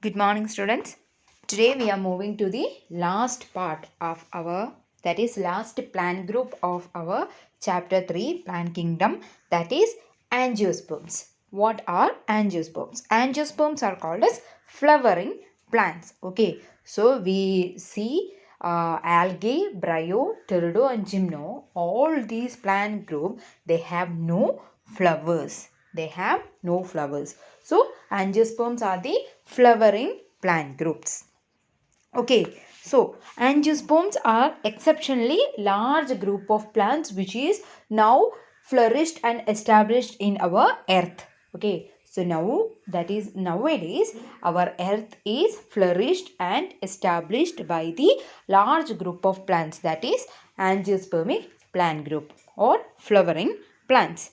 Good morning, students. Today we are moving to the last part of our, that is last plant group of our chapter 3 plant kingdom, that is angiosperms. What are angiosperms? Angiosperms are called as flowering plants. Okay, so we see algae, brio, pterido and gymno, all these plant group, they have no flowers. They have no flowers. So angiosperms are the flowering plant groups. Okay, so angiosperms are exceptionally large group of plants which is now flourished and established in our earth. Okay, so now that is nowadays our earth is flourished and established by the large group of plants, that is angiospermic plant group or flowering plants.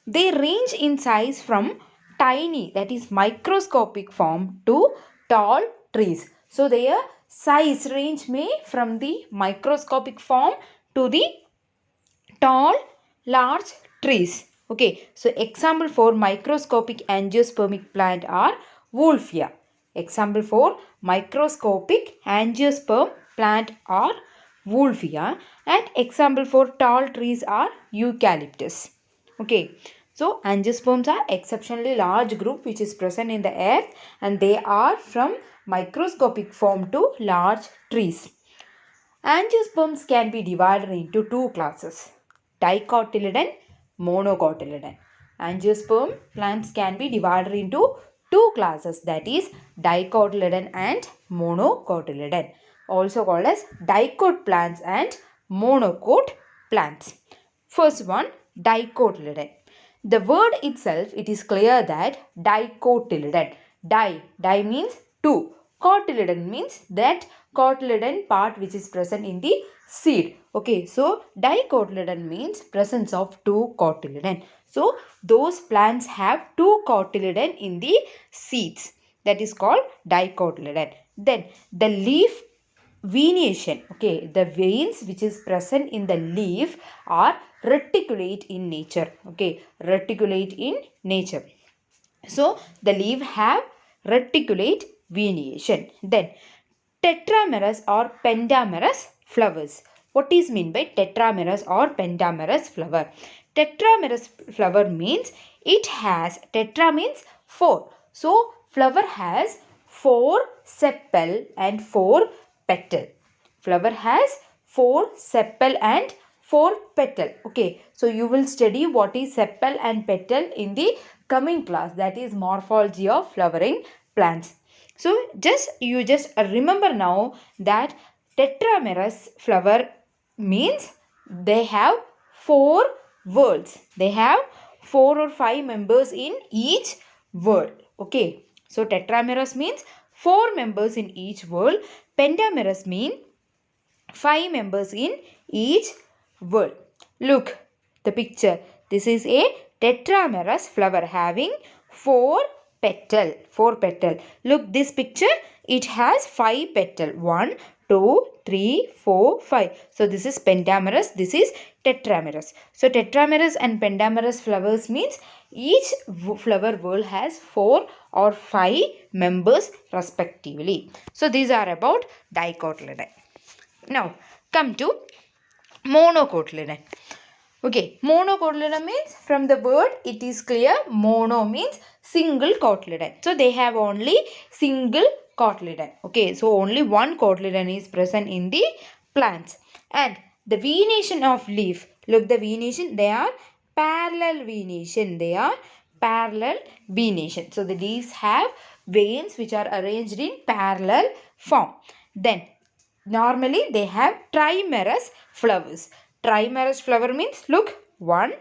They range in size from tiny, that is microscopic form, to tall trees. So their size range may from the microscopic form to the tall large trees. Okay, so example for microscopic angiospermic plant are Wolffia. Example for microscopic angiosperm plant are Wolffia, and example for tall trees are Eucalyptus. Okay, so angiosperms are exceptionally large group which is present in the earth, and they are from microscopic form to large trees. Angiosperms can be divided into two classes, dicotyledon, monocotyledon. Angiosperm plants can be divided into two classes, that is dicotyledon and monocotyledon, also called as dicot plants and monocot plants. First one, dicotyledon. The word itself, it is clear that dicotyledon. Di means two. Cotyledon means that cotyledon part which is present in the seed. Okay, so dicotyledon means presence of two cotyledon. So those plants have two cotyledon in the seeds. That is called dicotyledon. Then the leaf venation, okay, the veins which is present in the leaf are reticulate in nature. Okay, reticulate in nature. So the leaf have reticulate venation. Then tetramerous or pentamerous flowers. What is mean by tetramerous or pentamerous flower? Tetramerous flower means it has, tetra means four. So flower has four sepal and four petal. Flower has four sepal and four petal. Okay, so you will study what is sepal and petal in the coming class, that is morphology of flowering plants. So you just remember now that tetramerous flower means they have four whorls. They have 4 or 5 members in each whorl. Okay, so tetramerous means 4 members in each whorl. Pentamerous means 5 members in each whorl. Look the picture. This is a tetramerous flower having 4 petal. 4 petal. Look this picture. It has 5 petal. 1, 2, 3, 4, 5. So this is pentamerous. This is tetramerous. So tetramerous and pentamerous flowers means each flower whorl has 4 or 5 members respectively. So these are about dicotyledon. Now come to monocotyledon. Okay, monocotyledon means from the word it is clear, mono means single cotyledon. So they have only single cotyledon. Okay, so only one cotyledon is present in the plants. And the venation of leaf, look the venation, they are parallel venation. They are parallel venation. So the leaves have veins which are arranged in parallel form. Then normally they have trimerous flowers. Trimerous flower means look 1,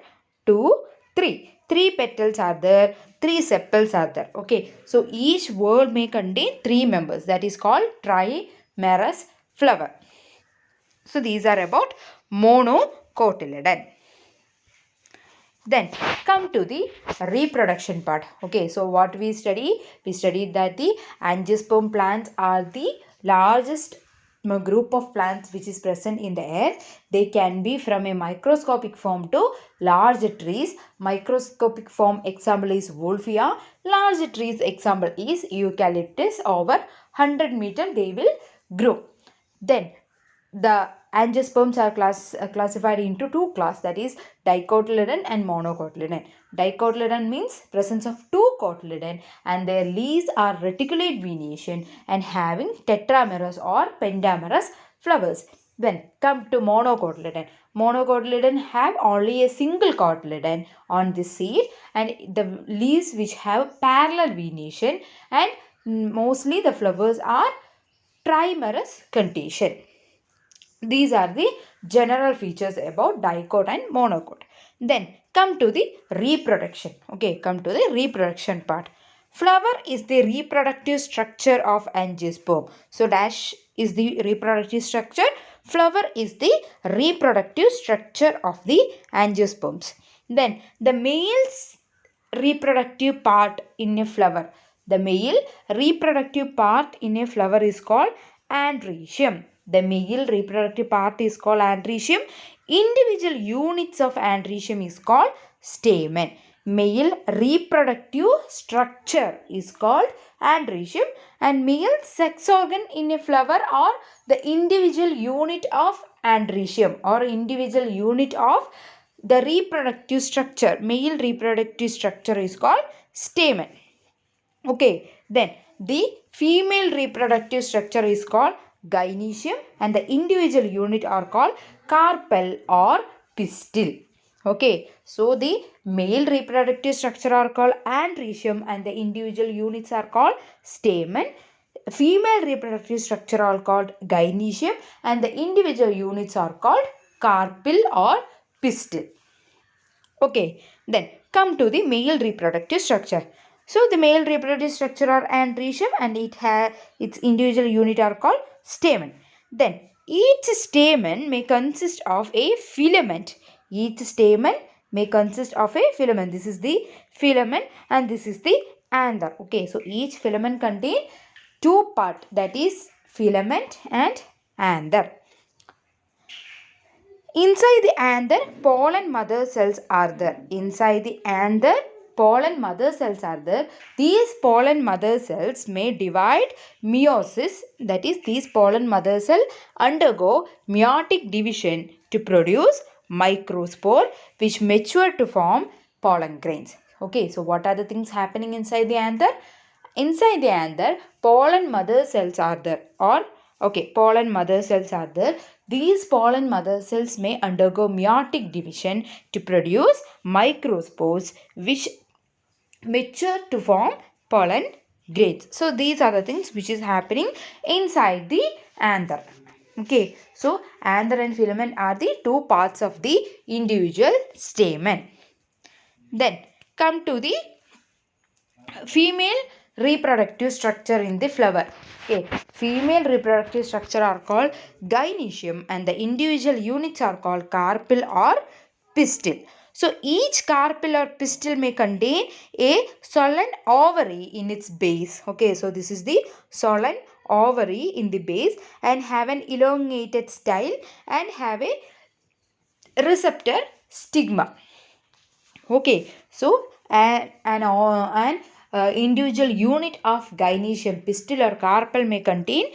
2, 3. 3 petals are there, 3 sepals are there. Okay, so each whorl may contain 3 members. That is called trimerous flower. So these are about monocotyledon. Then come to the reproduction part. Okay, so what we study? We studied that the angiosperm plants are the largest group of plants which is present in the earth. They can be from a microscopic form to large trees. Microscopic form example is Wolffia. Large trees example is eucalyptus. Over 100 meter they will grow. Then the angiosperms are classified into two classes, that is dicotyledon and monocotyledon. Dicotyledon means presence of two cotyledon and their leaves are reticulate venation and having tetramerous or pentamerous flowers. Then come to monocotyledon. Monocotyledon have only a single cotyledon on the seed and the leaves which have parallel venation and mostly the flowers are trimerous condition. These are the general features about dicot and monocot. Then come to the reproduction. Okay, come to the reproduction part. Flower is the reproductive structure of angiosperm. So dash is the reproductive structure. Flower is the reproductive structure of the angiosperms. Then the male's reproductive part in a flower. The male reproductive part in a flower is called androecium. The male reproductive part is called androecium. Individual units of androecium is called stamen. Male reproductive structure is called androecium and male sex organ in a flower or the individual unit of androecium or individual unit of the reproductive structure. Male reproductive structure is called stamen. Okay, then the female reproductive structure is called gynoecium and the individual unit are called carpel or pistil. Okay, so the male reproductive structure are called androecium and the individual units are called stamen. Female reproductive structure are called gynoecium and the individual units are called carpel or pistil. Okay, then come to the male reproductive structure. So the male reproductive structure are androecium and its individual unit are called stamen. Then each stamen may consist of a filament. Each stamen may consist of a filament. This is the filament and this is the anther. Okay, so each filament contain two parts, that is filament and anther. Inside the anther, pollen mother cells are there. Inside the anther, pollen mother cells are there. These pollen mother cells may divide meiosis, that is these pollen mother cells undergo meiotic division to produce microspore which mature to form pollen grains. Okay, so what are the things happening inside the anther? Inside the anther, pollen mother cells are there pollen mother cells are there. These pollen mother cells may undergo meiotic division to produce microspores which mature to form pollen grains. So these are the things which is happening inside the anther. Okay, so anther and filament are the two parts of the individual stamen. Then come to the female reproductive structure in the flower. Okay, female reproductive structure are called gynoecium and the individual units are called carpel or pistil. So each carpel or pistil may contain a solen ovary in its base. Okay, so this is the solen ovary in the base and have an elongated style and have a receptor stigma. Okay, so an individual unit of gynoecium pistil or carpel may contain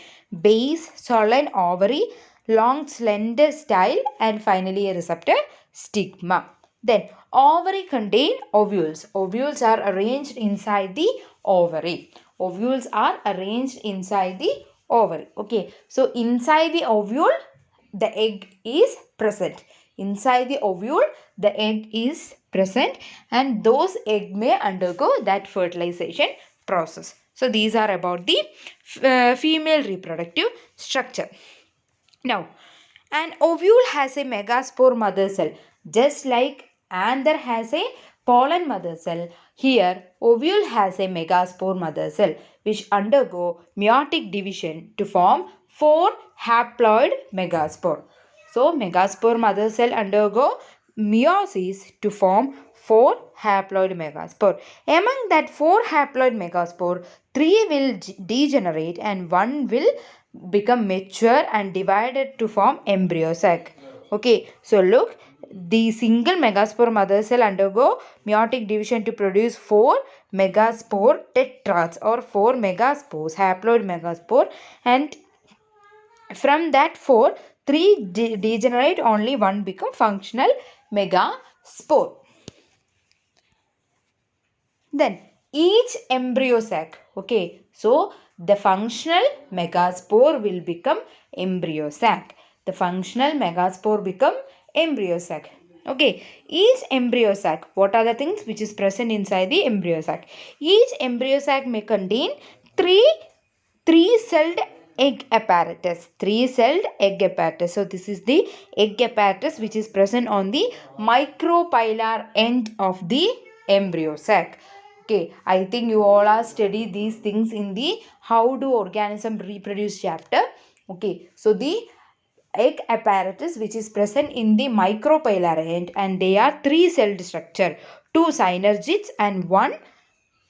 base, solen ovary, long slender style and finally a receptor stigma. Then ovary contain ovules. Ovules are arranged inside the ovary. Ovules are arranged inside the ovary. Okay, so inside the ovule the egg is present. Inside the ovule the egg is present and those egg may undergo that fertilization process. So these are about the female reproductive structure. Now, an ovule has a megaspore mother cell. Just like anther has a pollen mother cell, here ovule has a megaspore mother cell which undergo meiotic division to form 4 haploid megaspore. So megaspore mother cell undergo meiosis to form 4 haploid megaspore. Among that 4 haploid megaspore, 3 will degenerate and 1 will become mature and divided to form embryo sac. Okay, so look, the single megaspore mother cell undergo meiotic division to produce 4 megaspore tetrads or 4 megaspores, haploid megaspore, and from that 4, 3 degenerate, only 1 become functional megaspore. Then each embryo sac, okay, so the functional megaspore will become embryo sac. The functional megaspore become embryo sac. Okay, each embryo sac, what are the things which is present inside the embryo sac? Each embryo sac may contain three-celled egg apparatus. Three-celled egg apparatus. So this is the egg apparatus which is present on the micropylar end of the embryo sac. Okay, I think you all are study these things in the how do organism reproduce chapter. Okay, so the egg apparatus which is present in the micropylar end, and they are three-celled structure, 2 synergids and 1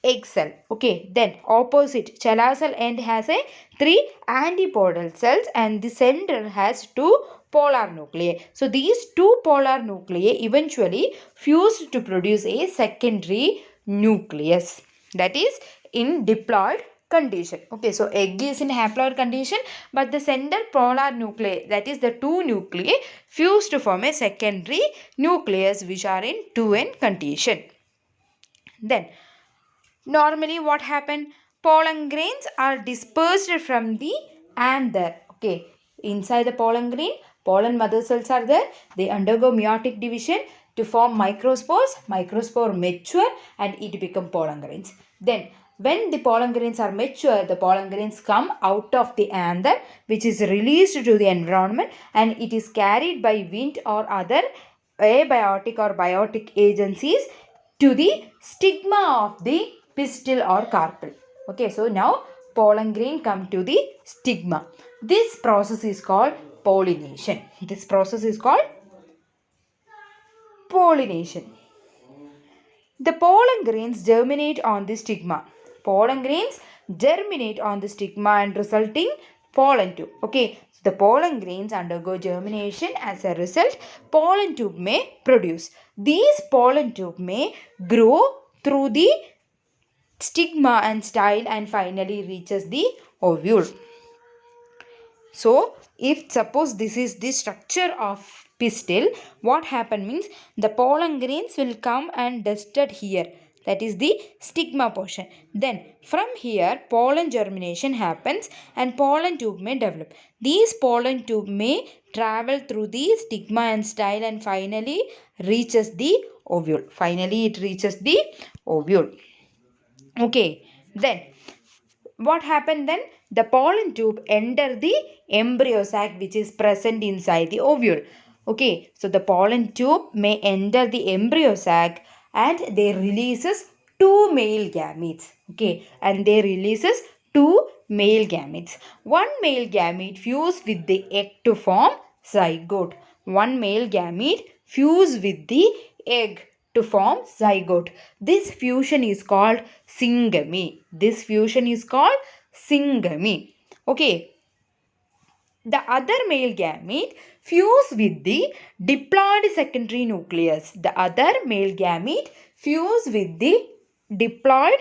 egg cell. Okay, then opposite Chelar cell end has a 3 antipodal cells and the center has 2 polar nuclei. So these 2 polar nuclei eventually fuse to produce a secondary nucleus, that is in diploid condition. Okay, so egg is in haploid condition, but the center polar nuclei, that is the 2 nuclei, fuse to form a secondary nucleus which are in 2n condition. Then normally what happen? Pollen grains are dispersed from the anther. Okay, inside the pollen grain, pollen mother cells are there. They undergo meiotic division to form microspores. Microspore mature and it become pollen grains. Then when the pollen grains are mature, the pollen grains come out of the anther, which is released to the environment, and it is carried by wind or other abiotic or biotic agencies to the stigma of the pistil or carpel. Okay, so now pollen grain come to the stigma. This process is called pollination. This process is called pollination. The pollen grains germinate on the stigma. Pollen grains germinate on the stigma and resulting pollen tube. Okay, so the pollen grains undergo germination. As a result, pollen tube may produce. These pollen tube may grow through the stigma and style and finally reaches the ovule. So, if suppose this is the structure of pistil, what happen means the pollen grains will come and dusted here. That is the stigma portion. Then from here pollen germination happens and pollen tube may develop. These pollen tube may travel through the stigma and style and finally reaches the ovule. Finally it reaches the ovule. Okay, then what happened then? The pollen tube enter the embryo sac which is present inside the ovule. Okay, so the pollen tube may enter the embryo sac and they releases 2 male gametes. Okay, and they releases 2 male gametes. One male gamete fuse with the egg to form zygote. One male gamete fuse with the egg to form zygote. This fusion is called syngamy. This fusion is called syngamy. Okay. The other male gamete fuse with the diploid secondary nucleus. The other male gamete fuse with the diploid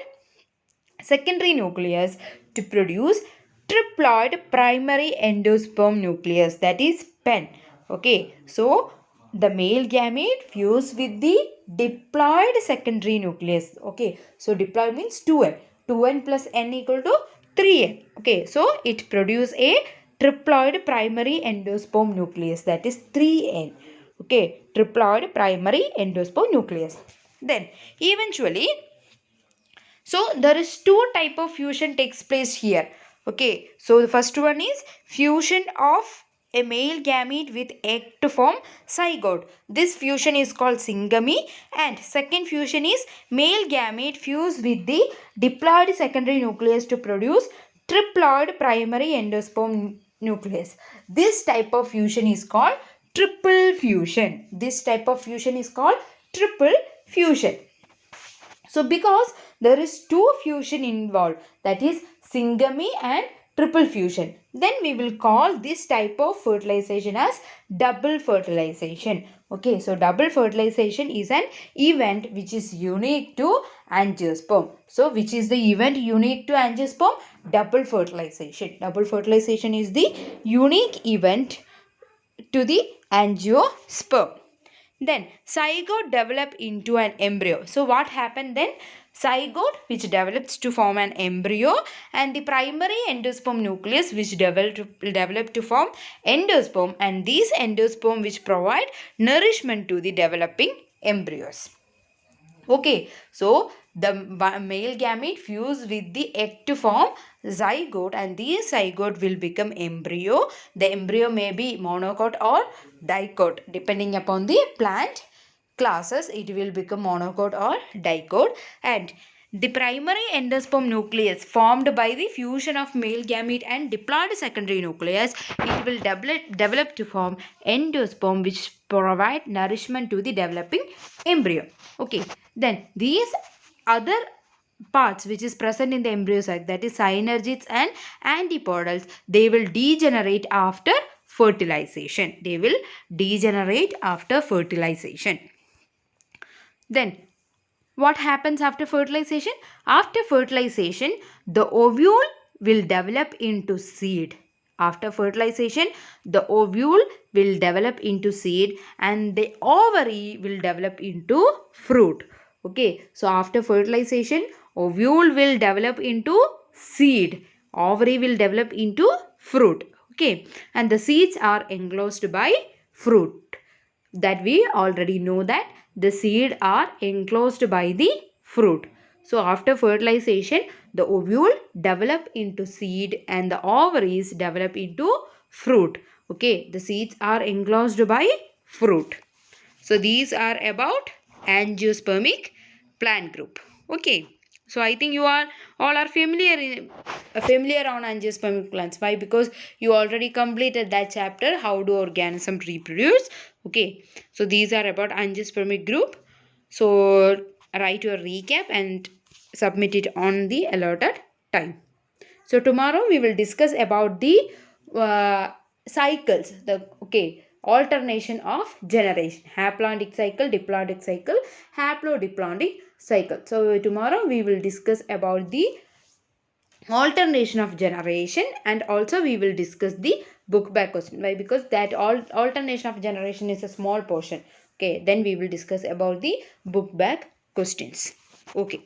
secondary nucleus to produce triploid primary endosperm nucleus, that is PEN. Okay, so the male gamete fuse with the diploid secondary nucleus. Okay, so diploid means 2n. 2n plus n equal to 3n. Okay, so it produce a triploid primary endosperm nucleus, that is 3n. Okay, triploid primary endosperm nucleus. Then eventually, so there is 2 type of fusion takes place here. Okay, so the first one is fusion of a male gamete with egg to form zygote. This fusion is called syngamy. And second fusion is male gamete fused with the diploid secondary nucleus to produce triploid primary endosperm nucleus. This type of fusion is called triple fusion. This type of fusion is called triple fusion. So because there is two fusion involved, that is syngamy and triple fusion, then we will call this type of fertilization as double fertilization. Okay, so double fertilization is an event which is unique to angiosperm. So which is the event unique to angiosperm? Double fertilization. Double fertilization is the unique event to the angiosperm. Then zygote develop into an embryo. So what happened then? Zygote which develops to form an embryo, and the primary endosperm nucleus which develop to form endosperm, and these endosperm which provide nourishment to the developing embryos. Okay, so the male gamete fuse with the egg to form zygote, and these zygote will become embryo. The embryo may be monocot or dicot depending upon the plant classes. It will become monocot or dicot, and the primary endosperm nucleus formed by the fusion of male gamete and diploid secondary nucleus, it will develop to form endosperm which provide nourishment to the developing embryo. Okay, then these other parts which is present in the embryo sac, that is synergids and antipodals, they will degenerate after fertilization. They will degenerate after fertilization. Then what happens after fertilization? After fertilization, the ovule will develop into seed. After fertilization, the ovule will develop into seed, and the ovary will develop into fruit. Okay, so after fertilization, ovule will develop into seed, ovary will develop into fruit. Okay, and the seeds are enclosed by fruit. That we already know that the seed are enclosed by the fruit. So after fertilization, the ovule develop into seed and the ovaries develop into fruit. Okay, the seeds are enclosed by fruit. So these are about angiospermic plant group. Okay, so I think you are all are familiar on angiospermic plants. Why? Because you already completed that chapter, how do organisms reproduce. Okay, so these are about angiospermic group. So write your recap and submit it on the allotted time. So tomorrow we will discuss about the cycles, the alternation of generation, haplodic cycle, diploidic cycle, haplodiploidic cycle. So tomorrow we will discuss about the alternation of generation, and also we will discuss the book back question. Why? Because that alternation of generation is a small portion. Okay, then we will discuss about the book back questions. Okay.